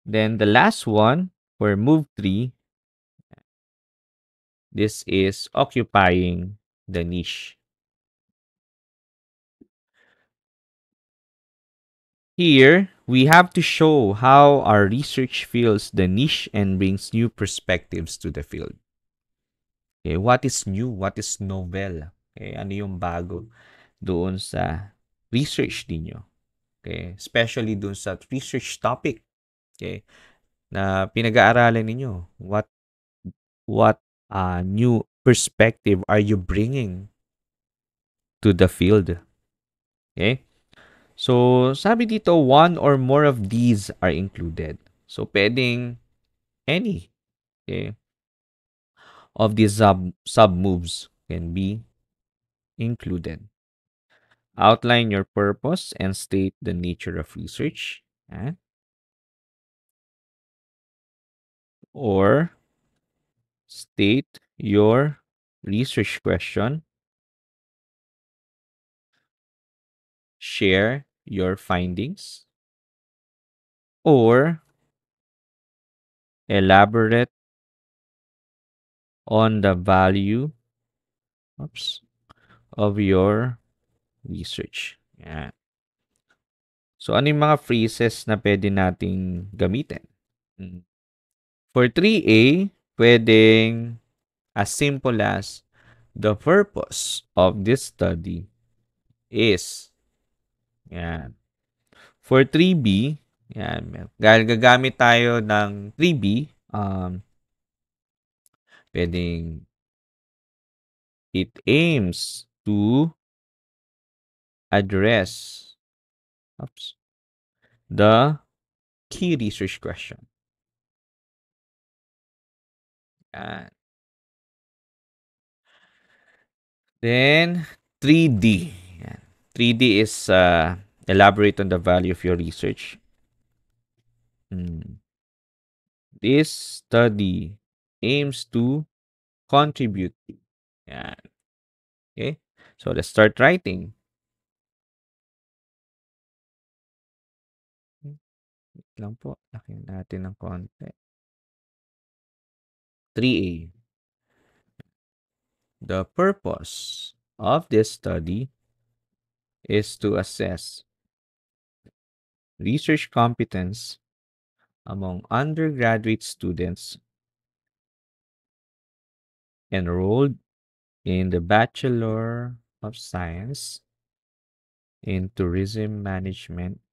Then the last one for move 3, this is occupying the niche. Here, we have to show how our research fills the niche and brings new perspectives to the field. Okay, what is new? What is novel? Okay, ano yung bago doon sa research ninyo? Okay, especially doon sa research topic. Okay, na pinag-aaralan ninyo. What new perspective are you bringing to the field? Okay? So, sabi dito, one or more of these are included. So, pwedeng any, okay, of these sub-moves can be included. Outline your purpose and state the nature of research. Or state your research question. Share your findings. Or elaborate on the value oops, of your research. Yan. So, ano yung mga phrases na pwede nating gamitin? For 3A, pwedeng as simple as the purpose of this study is. Yan. For 3B, yan. Gagamit tayo ng 3B, pwedeng it aims to address the key research question. Yan. Then, 3D. Yan. 3D is elaborate on the value of your research. This study aims to contribute. Yan. Okay? So, let's start writing. Wait lang po. Lakihan natin ng konti. 3A. The purpose of this study is to assess research competence among undergraduate students enrolled in the Bachelor of Science in Tourism Management.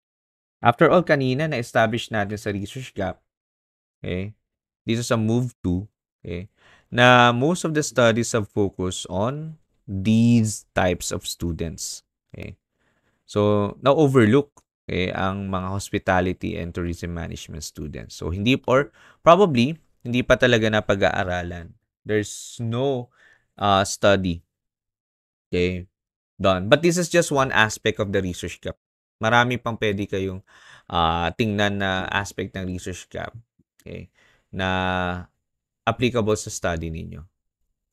After all, kanina na-establish natin sa research gap, okay, dito sa move 2, okay, na most of the studies have focused on these types of students. Okay. So, na-overlook ang mga hospitality and tourism management students. So, hindi or probably hindi pa talaga napag-aaralan. There's no study done. But this is just one aspect of the research gap. Marami pang pwede kayong tingnan na aspect ng research gap na applicable sa study ninyo.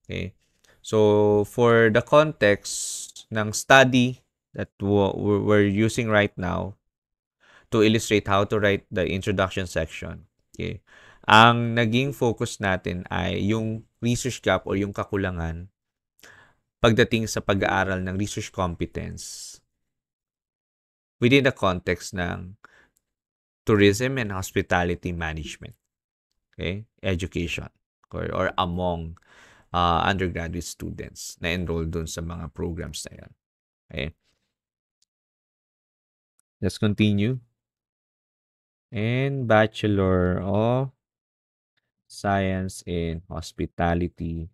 Okay? So, for the context ng study that we're using right now to illustrate how to write the introduction section, okay, ang naging focus natin ay yung research gap or yung kakulangan pagdating sa pag-aaral ng research competence within the context ng tourism and hospitality management, okay, education, or among undergraduate students na enrolled dun sa mga programs na yan. Okay? Let's continue. And Bachelor of Science in Hospitality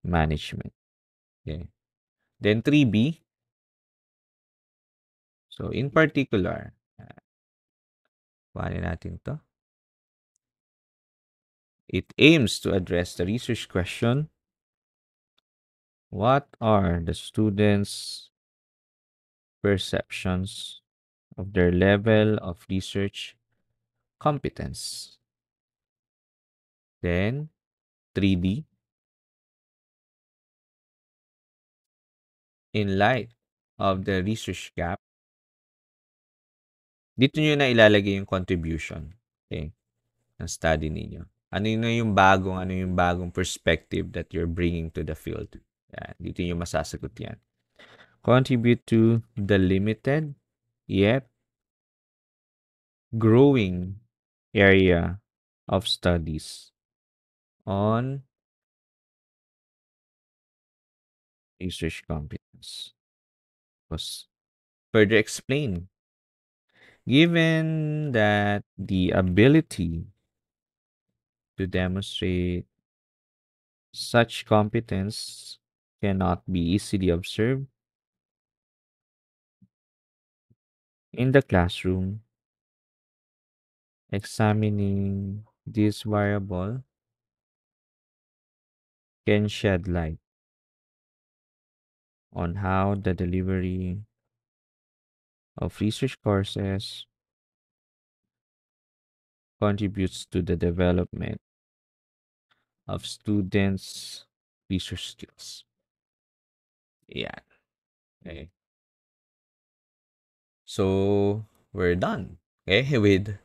Management. Okay. Then 3B. So, in particular, kuhanin natin to. It aims to address the research question, what are the students' perceptions of their level of research competence? Then, 3D. In light of the research gap, dito nyo na ilalagay yung contribution. Okay, ng study ninyo. Ano yung bagong perspective that you're bringing to the field. Yan, dito nyo masasagot yan. Contribute to the limited yet growing area of studies on research competence. Was further explain. Given that the ability to demonstrate such competence cannot be easily observed in the classroom, examining this variable can shed light on how the delivery of research courses contributes to the development of students' research skills. Yeah. Okay. So, we're done. Okay, with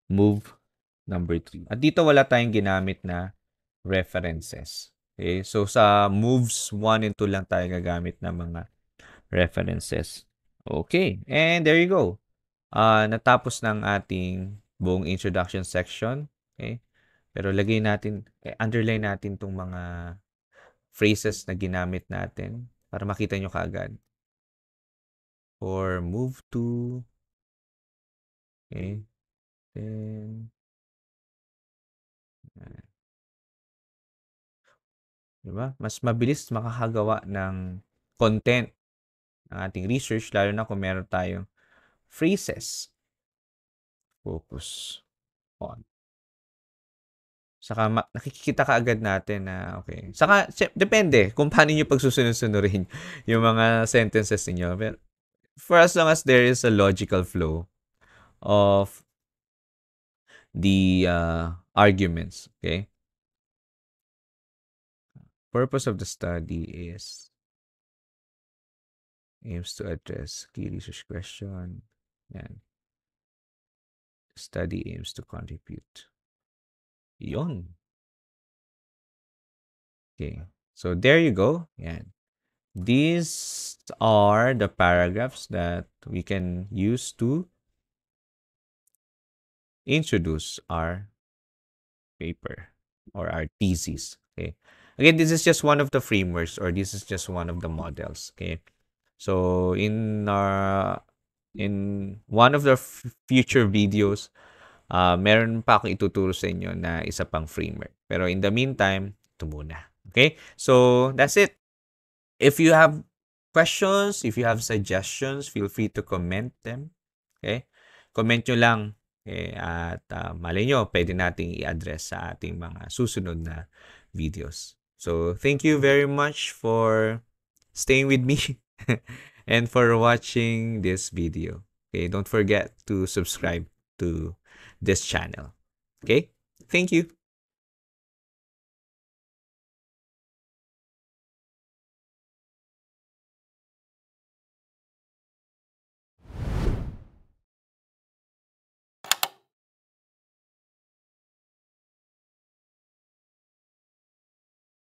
move number 3. At dito wala tayong ginamit na references. Okay, so sa moves 1 and 2 lang tayo gagamit ng mga references. Okay, and there you go. Natapos ng ating buong introduction section. Okay, pero lagay natin, underline natin tong mga phrases na ginamit natin para makita nyo kaagad. For move 2, okay, then, diba? Mas mabilis makakagawa ng content ng ating research, lalo na kung meron tayong phrases. Focus on. Saka nakikita ka agad natin na okay. Saka depende kung paano niyo pagsusunod-sunurin yung mga sentences niyo. Pero for as long as there is a logical flow of the arguments, okay? Purpose of the study is aims to address key research question. Yan. Study aims to contribute. Yon. Okay. So there you go. Yan. These are the paragraphs that we can use to introduce our paper or our thesis. Okay. Again, this is just one of the frameworks, or this is just one of the models. Okay. So in one of the future videos, meron pa akong ituturo sa inyo na isa pang framework. Pero in the meantime, ito muna. Okay? So that's it. If you have questions, if you have suggestions, feel free to comment them. Okay? Comment nyo lang. Okay? At malay nyo, pwede nating i-address sa ating mga susunod na videos. So, thank you very much for staying with me and for watching this video. Okay? Don't forget to subscribe to this channel. Okay? Thank you.